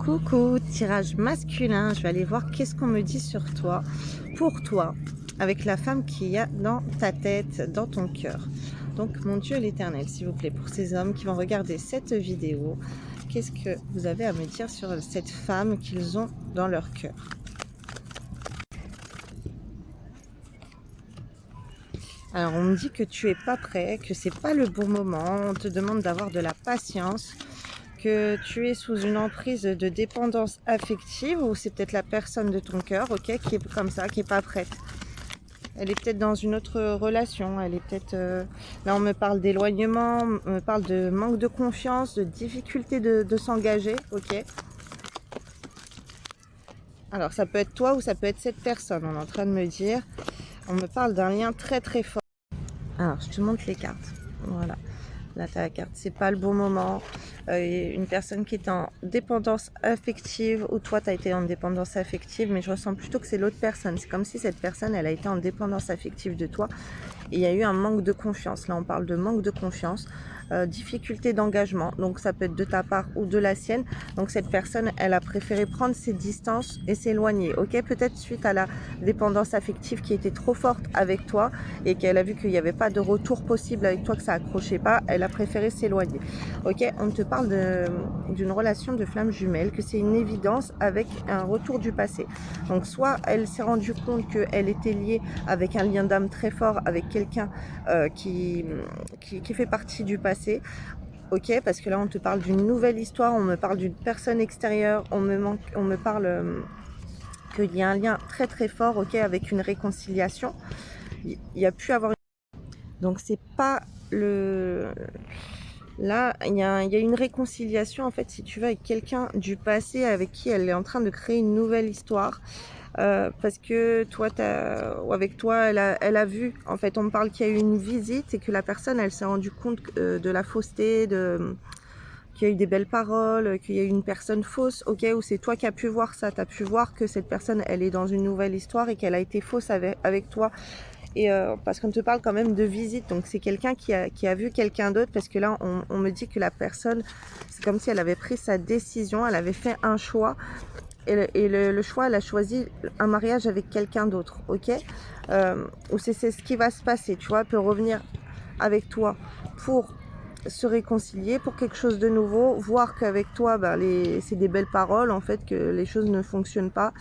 Coucou, tirage masculin. Je vais aller voir qu'est-ce qu'on me dit sur toi, pour toi, avec la femme qu'il y a dans ta tête, dans ton cœur. Donc, mon Dieu l'Éternel, s'il vous plaît, pour ces hommes qui vont regarder cette vidéo, qu'est-ce que vous avez à me dire sur cette femme qu'ils ont dans leur cœur? Alors, on me dit que tu es pas prêt, que c'est pas le bon moment. On te demande d'avoir de la patience, que tu es sous une emprise de dépendance affective, ou c'est peut-être la personne de ton cœur, ok, qui est comme ça, qui est pas prête. Elle est peut-être dans une autre relation. Elle est peut-être là, on me parle d'éloignement, on me parle de manque de confiance, de difficulté de s'engager, ok. Alors, ça peut être toi ou ça peut être cette personne. On est en train de me dire. On me parle d'un lien très très fort. Alors, je te montre les cartes. Voilà. Là, tu as la carte. C'est pas le bon moment. Une personne qui est en dépendance affective, ou toi, tu as été en dépendance affective, mais je ressens plutôt que c'est l'autre personne. C'est comme si cette personne, elle a été en dépendance affective de toi. Et il y a eu un manque de confiance. Là, on parle de manque de confiance. Difficulté d'engagement, donc ça peut être de ta part ou de la sienne. Donc cette personne, elle a préféré prendre ses distances et s'éloigner, ok, peut-être suite à la dépendance affective qui était trop forte avec toi et qu'elle a vu qu'il n'y avait pas de retour possible avec toi, que ça accrochait pas, elle a préféré s'éloigner, ok. On te parle d'une relation de flamme jumelle, que c'est une évidence avec un retour du passé. Donc soit elle s'est rendue compte qu'elle était liée avec un lien d'âme très fort avec quelqu'un qui fait partie du passé. Ok, parce que là on te parle d'une nouvelle histoire, on me parle d'une personne extérieure, on me parle qu'il y a un lien très très fort, ok, avec une réconciliation. Il y a pu avoir donc c'est pas le là il y a une réconciliation en fait, si tu veux, avec quelqu'un du passé avec qui elle est en train de créer une nouvelle histoire. Parce que toi, ou avec toi, elle a vu, en fait, on me parle qu'il y a eu une visite et que la personne, elle s'est rendue compte de la fausseté, qu'il y a eu des belles paroles, qu'il y a eu une personne fausse, ok, ou c'est toi qui as pu voir ça, tu as pu voir que cette personne, elle est dans une nouvelle histoire et qu'elle a été fausse avec toi. Et parce qu'on te parle quand même de visite, donc c'est quelqu'un qui a vu quelqu'un d'autre, parce que là, on me dit que la personne, c'est comme si elle avait pris sa décision, elle avait fait un choix. Et le choix, elle a choisi un mariage avec quelqu'un d'autre, ok, ou c'est ce qui va se passer, tu vois, elle peut revenir avec toi pour se réconcilier, pour quelque chose de nouveau, voir qu'avec toi, bah, c'est des belles paroles, en fait, que les choses ne fonctionnent pas.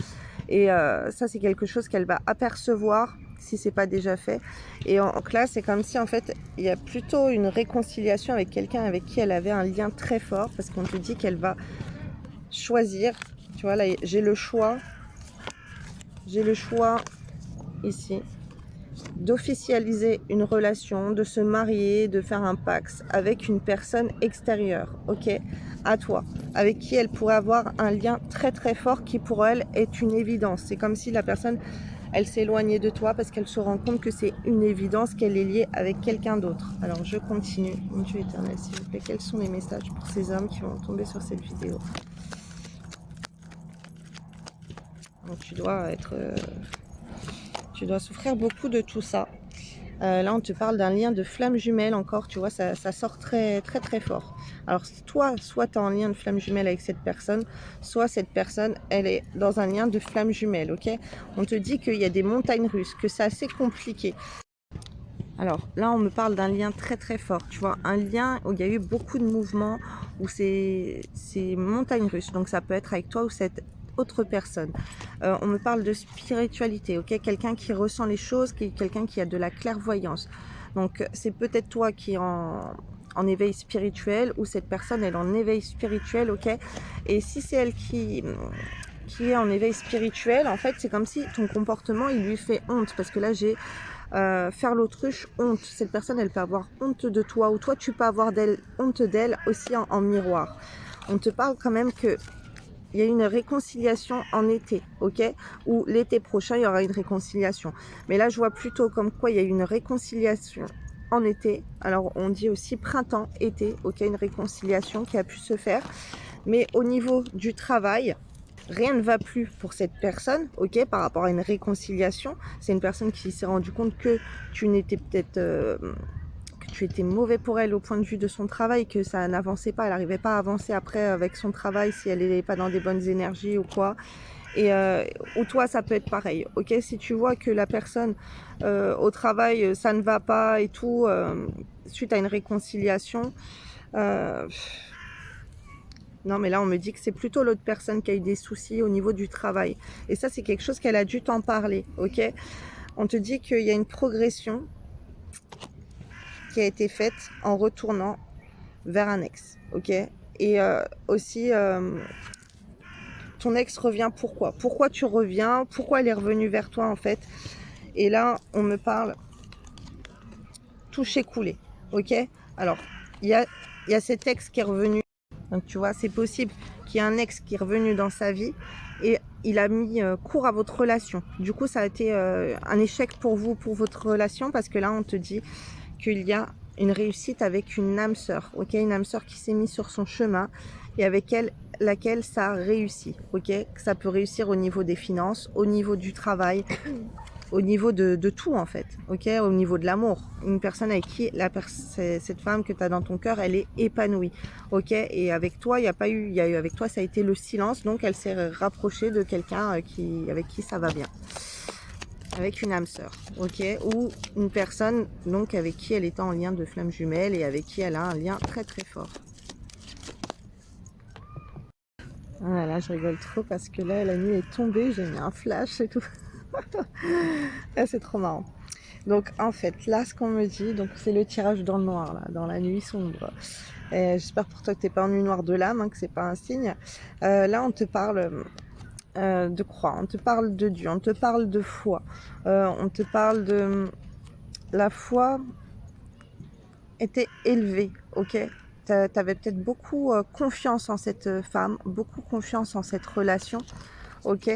Et ça, c'est quelque chose qu'elle va apercevoir, si c'est pas déjà fait. Et en classe, c'est comme si, en fait, il y a plutôt une réconciliation avec quelqu'un avec qui elle avait un lien très fort, parce qu'on te dit qu'elle va choisir. Tu vois, là, j'ai le choix ici d'officialiser une relation, de se marier, de faire un pacte avec une personne extérieure, ok, à toi, avec qui elle pourrait avoir un lien très très fort qui pour elle est une évidence. C'est comme si la personne, elle s'éloignait de toi parce qu'elle se rend compte que c'est une évidence qu'elle est liée avec quelqu'un d'autre. Alors je continue. Mon Dieu éternel, s'il vous plaît, quels sont les messages pour ces hommes qui vont tomber sur cette vidéo? Donc tu dois souffrir beaucoup de tout ça. Là, on te parle d'un lien de flamme jumelle encore, tu vois, ça sort très très très fort. Alors toi, soit tu es en lien de flamme jumelle avec cette personne, soit cette personne, elle est dans un lien de flamme jumelle, ok. On te dit qu'il y a des montagnes russes, que c'est assez compliqué. Alors là, on me parle d'un lien très très fort, tu vois, un lien où il y a eu beaucoup de mouvements, où c'est montagne russe, donc ça peut être avec toi ou cette autre personne. On me parle de spiritualité, ok, quelqu'un qui ressent les choses, quelqu'un qui a de la clairvoyance. Donc c'est peut-être toi qui est en éveil spirituel, ou cette personne elle est en éveil spirituel, ok. Et si c'est elle qui est en éveil spirituel, en fait c'est comme si ton comportement il lui fait honte, parce que là j'ai faire l'autruche, honte. Cette personne, elle peut avoir honte de toi, ou toi, tu peux avoir honte d'elle aussi en miroir. On te parle quand même que il y a une réconciliation en été, ok, ou l'été prochain, il y aura une réconciliation. Mais là, je vois plutôt comme quoi il y a une réconciliation en été. Alors, on dit aussi printemps, été, ok, une réconciliation qui a pu se faire. Mais au niveau du travail, rien ne va plus pour cette personne, ok, par rapport à une réconciliation. C'est une personne qui s'est rendue compte que tu n'étais peut-être tu étais mauvais pour elle au point de vue de son travail, que ça n'avançait pas, elle n'arrivait pas à avancer après avec son travail si elle n'était pas dans des bonnes énergies ou quoi. Et ou toi, ça peut être pareil, ok? Si tu vois que la personne au travail, ça ne va pas et tout, suite à une réconciliation, euh, non, mais là, on me dit que c'est plutôt l'autre personne qui a eu des soucis au niveau du travail. Et ça, c'est quelque chose qu'elle a dû t'en parler, ok? On te dit qu'il y a une progression qui a été faite en retournant vers un ex, ok? Et aussi, ton ex revient pourquoi? Pourquoi tu reviens? Pourquoi elle est revenue vers toi, en fait? Et là, on me parle touché coulé, ok? Alors, il y a cet ex qui est revenu. Donc, tu vois, c'est possible qu'il y ait un ex qui est revenu dans sa vie et il a mis court à votre relation. Du coup, ça a été un échec pour vous, pour votre relation, parce que là, on te dit qu'il y a une réussite avec une âme sœur, ok? Une âme sœur qui s'est mise sur son chemin et avec laquelle ça a réussi, ok? Ça peut réussir au niveau des finances, au niveau du travail, au niveau de tout en fait, ok? Au niveau de l'amour. Une personne avec qui cette femme que tu as dans ton cœur, elle est épanouie, ok? Et avec toi, il y a pas eu, il y a eu avec toi, ça a été le silence, donc elle s'est rapprochée de quelqu'un avec qui ça va bien. Avec une âme sœur, ok? Ou une personne donc avec qui elle est en lien de flamme jumelle et avec qui elle a un lien très très fort. Voilà, je rigole trop parce que là, la nuit est tombée, j'ai mis un flash et tout. Là, c'est trop marrant. Donc, en fait, là, ce qu'on me dit, donc c'est le tirage dans le noir, là, dans la nuit sombre. J'espère pour toi que t'es pas en nuit noire de l'âme, hein, que c'est pas un signe. Là, on te parle de croix, on te parle de Dieu, on te parle de foi, on te parle de la foi était élevée, ok? T'avais peut-être beaucoup confiance en cette femme, beaucoup confiance en cette relation, ok?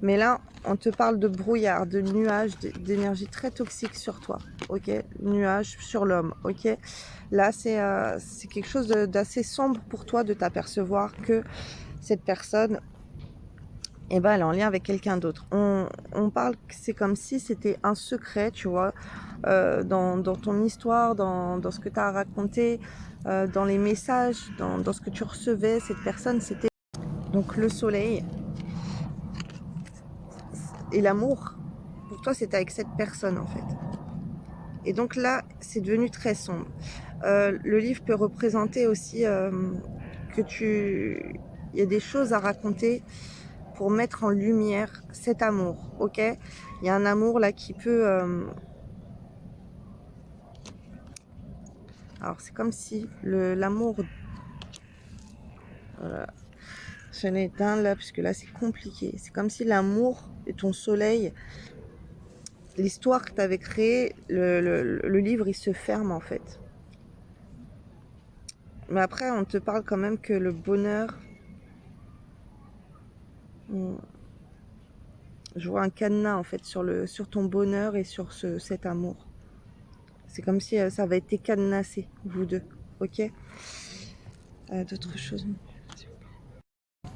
Mais là, on te parle de brouillard, de nuages, d'énergie très toxique sur toi, ok? Nuages sur l'homme, ok? Là, c'est quelque chose d'assez sombre pour toi de t'apercevoir que cette personne, eh ben, elle est en lien avec quelqu'un d'autre. On parle que c'est comme si c'était un secret, tu vois, dans ton histoire, dans ce que tu as raconté, dans les messages, dans ce que tu recevais. Cette personne, c'était donc le soleil et l'amour. Pour toi, c'était avec cette personne, en fait. Et donc là, c'est devenu très sombre. Le livre peut représenter aussi que il y a des choses à raconter pour mettre en lumière cet amour, ok? Il y a un amour là qui peut... Alors c'est comme si l'amour... Voilà. Je l'ai éteint là, puisque là c'est compliqué. C'est comme si l'amour et ton soleil, l'histoire que tu avais créée, le livre il se ferme en fait. Mais après on te parle quand même que le bonheur... Je vois un cadenas en fait sur ton bonheur et sur cet amour. C'est comme si ça avait été cadenassé, vous deux, ok? D'autres choses.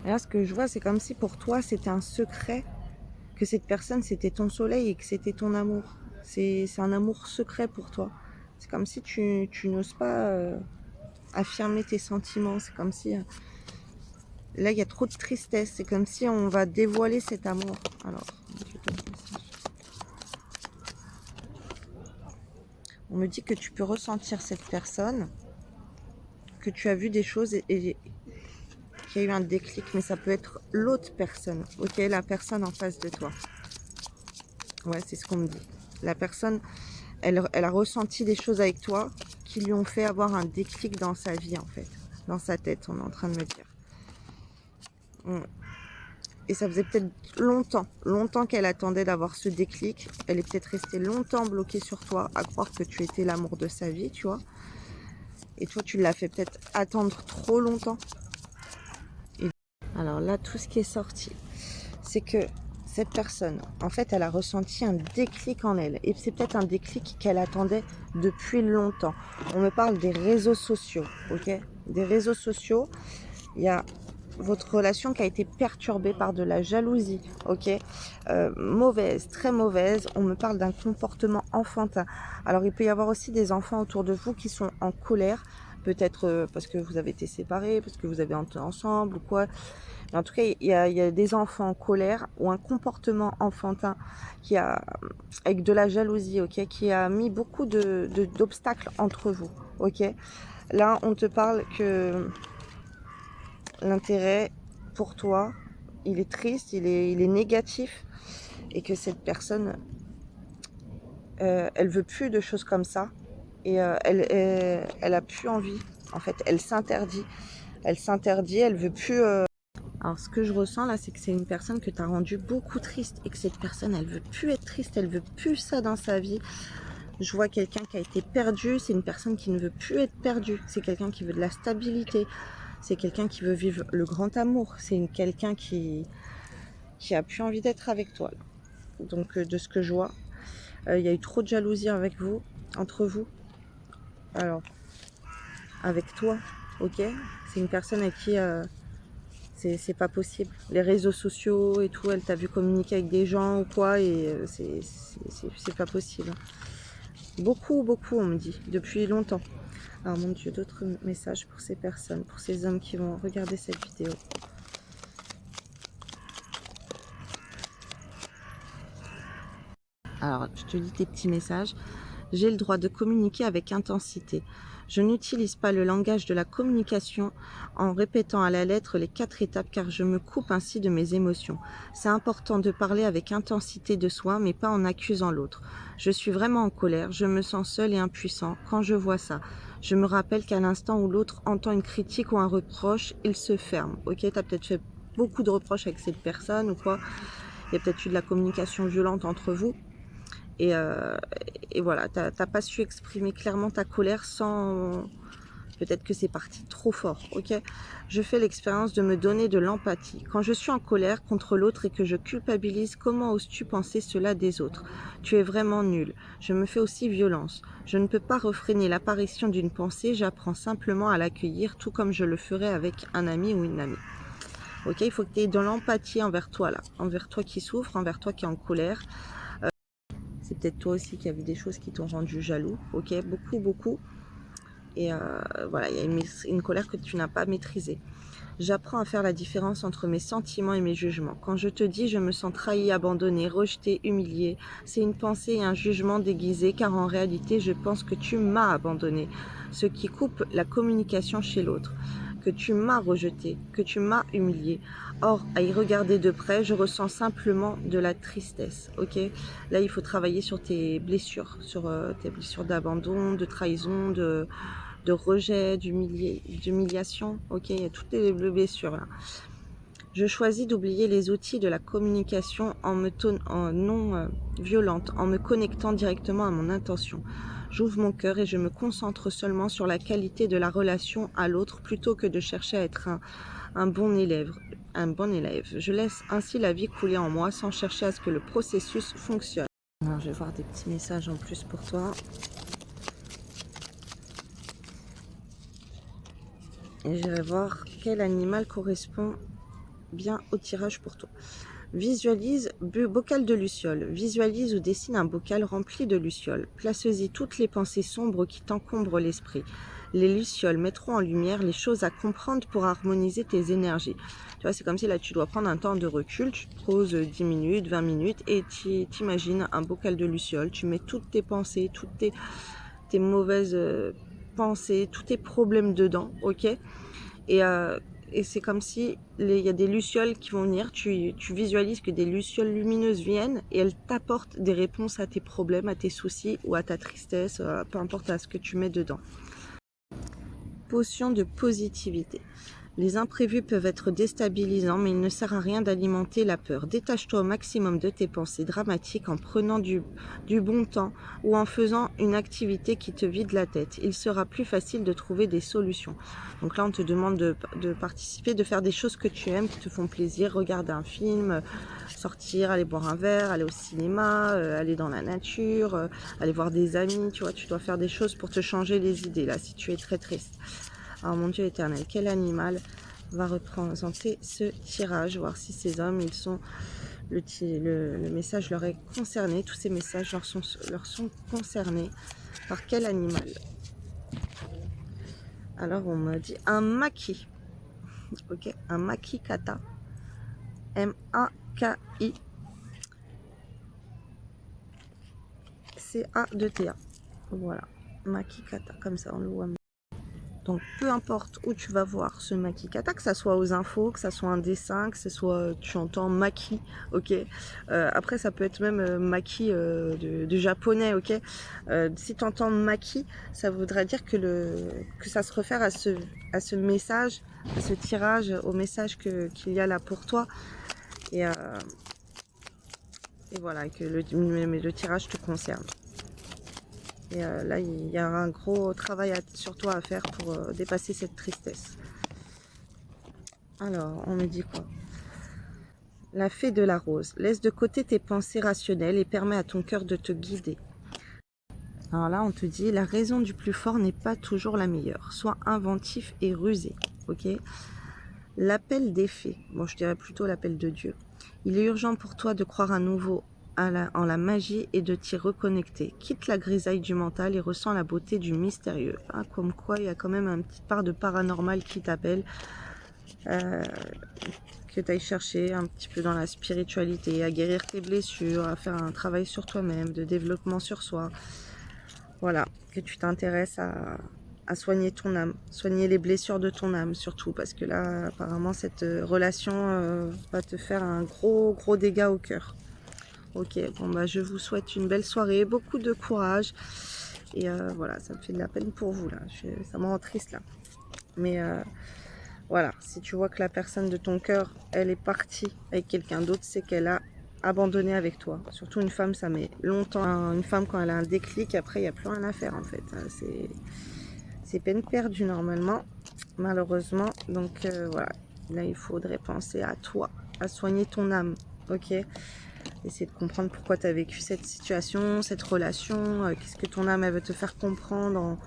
Et là, ce que je vois, c'est comme si pour toi, c'était un secret, que cette personne, c'était ton soleil et que c'était ton amour. C'est un amour secret pour toi. C'est comme si tu n'oses pas affirmer tes sentiments. C'est comme si... là, il y a trop de tristesse. C'est comme si on va dévoiler cet amour. Alors, on me dit que tu peux ressentir cette personne, que tu as vu des choses et qu'il y a eu un déclic, mais ça peut être l'autre personne, ok, la personne en face de toi. Ouais, c'est ce qu'on me dit. La personne, elle a ressenti des choses avec toi qui lui ont fait avoir un déclic dans sa vie, en fait. Dans sa tête, on est en train de me dire. Et ça faisait peut-être longtemps qu'elle attendait d'avoir ce déclic. Elle est peut-être restée longtemps bloquée sur toi, à croire que tu étais l'amour de sa vie, tu vois. Et toi, tu l'as fait peut-être attendre trop longtemps. Alors là, tout ce qui est sorti, c'est que cette personne, en fait, elle a ressenti un déclic en elle. Et c'est peut-être un déclic qu'elle attendait depuis longtemps. On me parle des réseaux sociaux, ok? Des réseaux sociaux, il y a votre relation qui a été perturbée par de la jalousie, ok, mauvaise, très mauvaise. On me parle d'un comportement enfantin. Alors il peut y avoir aussi des enfants autour de vous qui sont en colère, peut-être parce que vous avez été séparés, parce que vous avez été ensemble ou quoi. Mais en tout cas, il y a des enfants en colère ou un comportement enfantin qui a, avec de la jalousie, ok, qui a mis beaucoup d'obstacles entre vous, ok. Là, on te parle que l'intérêt pour toi, il est triste, il est négatif, et que cette personne, elle veut plus de choses comme ça, et elle a plus envie. En fait, elle s'interdit, elle veut plus. Alors, ce que je ressens là, c'est que c'est une personne que tu as rendue beaucoup triste, et que cette personne, elle veut plus être triste, elle veut plus ça dans sa vie. Je vois quelqu'un qui a été perdu, c'est une personne qui ne veut plus être perdue, c'est quelqu'un qui veut de la stabilité, c'est quelqu'un qui veut vivre le grand amour, c'est quelqu'un qui a plus envie d'être avec toi. Donc de ce que je vois, il y a eu trop de jalousie avec vous, entre vous. Alors, avec toi, ok, c'est une personne à qui c'est pas possible. Les réseaux sociaux et tout, elle t'a vu communiquer avec des gens ou quoi, et c'est pas possible. Beaucoup, on me dit, depuis longtemps. Alors mon Dieu, d'autres messages pour ces personnes, pour ces hommes qui vont regarder cette vidéo. Alors, je te lis tes petits messages. J'ai le droit de communiquer avec intensité. Je n'utilise pas le langage de la communication en répétant à la lettre les 4 étapes car je me coupe ainsi de mes émotions. C'est important de parler avec intensité de soi mais pas en accusant l'autre. Je suis vraiment en colère, je me sens seul et impuissant quand je vois ça. Je me rappelle qu'à l'instant où l'autre entend une critique ou un reproche, il se ferme. Ok, tu as peut-être fait beaucoup de reproches avec cette personne ou quoi. Il y a peut-être eu de la communication violente entre vous. Et voilà, t'as pas su exprimer clairement ta colère sans... Peut-être que c'est parti trop fort, ok. Je fais l'expérience de me donner de l'empathie. Quand je suis en colère contre l'autre et que je culpabilise, comment oses-tu penser cela des autres? Tu es vraiment nul. Je me fais aussi violence. Je ne peux pas refréner l'apparition d'une pensée, j'apprends simplement à l'accueillir, tout comme je le ferais avec un ami ou une amie. Ok, il faut que tu aies de l'empathie envers toi, là. Envers toi qui souffre, envers toi qui est en colère. C'est peut-être toi aussi qui as vu des choses qui t'ont rendu jaloux, ok, beaucoup. Et voilà, il y a une colère que tu n'as pas maîtrisée. J'apprends à faire la différence entre mes sentiments et mes jugements. Quand je te dis je me sens trahi, abandonné, rejeté, humilié, c'est une pensée et un jugement déguisé car en réalité je pense que tu m'as abandonné, ce qui coupe la communication chez l'autre, que tu m'as rejeté, que tu m'as humilié. Or, à y regarder de près, je ressens simplement de la tristesse, ok. Là, il faut travailler sur tes blessures, sur tes blessures d'abandon, de trahison, de rejet, d'humiliation, ok. Il y a toutes les blessures là. Je choisis d'oublier les outils de la communication en non violente, en me connectant directement à mon intention. J'ouvre mon cœur et je me concentre seulement sur la qualité de la relation à l'autre plutôt que de chercher à être un bon élève. Je laisse ainsi la vie couler en moi sans chercher à ce que le processus fonctionne. Alors, je vais voir des petits messages en plus pour toi. Et je vais voir quel animal correspond bien au tirage pour toi. Visualise bocal de lucioles. Visualise ou dessine un bocal rempli de lucioles. Place-y toutes les pensées sombres qui t'encombrent l'esprit. Les lucioles mettront en lumière les choses à comprendre pour harmoniser tes énergies. Tu vois, c'est comme si là tu dois prendre un temps de recul, tu te poses 10 minutes, 20 minutes et tu t'imagines un bocal de lucioles. Tu mets toutes tes pensées, toutes tes mauvaises pensées, tous tes problèmes dedans, ok. Et c'est comme si il y a des lucioles qui vont venir, tu visualises que des lucioles lumineuses viennent et elles t'apportent des réponses à tes problèmes, à tes soucis ou à ta tristesse, peu importe à ce que tu mets dedans. Potion de positivité. Les imprévus peuvent être déstabilisants, mais il ne sert à rien d'alimenter la peur. Détache-toi au maximum de tes pensées dramatiques en prenant du bon temps ou en faisant une activité qui te vide la tête. Il sera plus facile de trouver des solutions. Donc là, on te demande de participer, de faire des choses que tu aimes, qui te font plaisir. Regarder un film, sortir, aller boire un verre, aller au cinéma, aller dans la nature, aller voir des amis. Tu vois, tu dois faire des choses pour te changer les idées, là, si tu es très triste. Alors mon Dieu éternel, quel animal va représenter ce tirage, voir si ces hommes, ils sont le message leur est concerné, tous ces messages leur sont concernés par quel animal? Alors on m'a dit un maki, ok, un makikata, M-A-K-I C-A-2-T-A, voilà, makikata, comme ça on le voit. Donc peu importe où tu vas voir ce makikata, que ça soit aux infos, que ça soit un dessin, que ce soit tu entends maki, ok. Après ça peut être même maki de japonais, ok. Si tu entends maki, ça voudrait dire que ça se réfère à ce message, à ce tirage, au message qu'il y a là pour toi. Et voilà, que le tirage te concerne. Et là, il y a un gros travail sur toi à faire pour dépasser cette tristesse. Alors, on me dit quoi? La fée de la rose. Laisse de côté tes pensées rationnelles et permets à ton cœur de te guider. Alors là, on te dit, la raison du plus fort n'est pas toujours la meilleure. Sois inventif et rusé. Ok? L'appel des fées. Bon, je dirais plutôt l'appel de Dieu. Il est urgent pour toi de croire à nouveau en la magie et de t'y reconnecter. Quitte la grisaille du mental et ressens la beauté du mystérieux. Ah, comme quoi, il y a quand même une petite part de paranormal qui t'appelle. Que tu ailles chercher un petit peu dans la spiritualité, à guérir tes blessures, à faire un travail sur toi-même, de développement sur soi. Voilà, que tu t'intéresses à soigner ton âme, soigner les blessures de ton âme surtout, parce que là, apparemment, cette relation va te faire un gros dégât au cœur. Ok, bon bah je vous souhaite une belle soirée, beaucoup de courage. Et voilà, ça me fait de la peine pour vous là, ça me rend triste là. Mais voilà, si tu vois que la personne de ton cœur, elle est partie avec quelqu'un d'autre, c'est qu'elle a abandonné avec toi. Surtout une femme, ça met longtemps. Une femme, quand elle a un déclic, après, il n'y a plus rien à faire en fait. C'est peine perdue normalement, malheureusement. Donc voilà, là, il faudrait penser à toi, à soigner ton âme, ok? Essayer de comprendre pourquoi tu as vécu cette situation, cette relation, qu'est-ce que ton âme elle veut te faire comprendre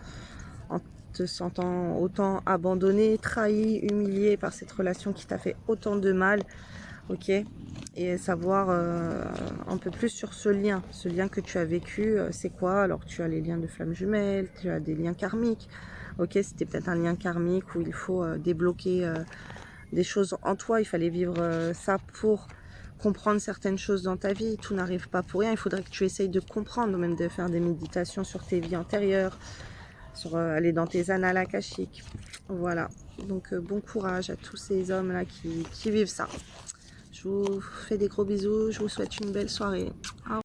en te sentant autant abandonné, trahi, humilié par cette relation qui t'a fait autant de mal, ok, et savoir un peu plus sur ce lien que tu as vécu, c'est quoi? Alors tu as les liens de flammes jumelles, tu as des liens karmiques, ok, c'était peut-être un lien karmique où il faut débloquer des choses en toi, il fallait vivre ça pour comprendre certaines choses dans ta vie, tout n'arrive pas pour rien, il faudrait que tu essayes de comprendre, même de faire des méditations sur tes vies antérieures, sur aller dans tes annales akashiques. Voilà, donc bon courage à tous ces hommes là qui vivent ça. Je vous fais des gros bisous, je vous souhaite une belle soirée. Au revoir.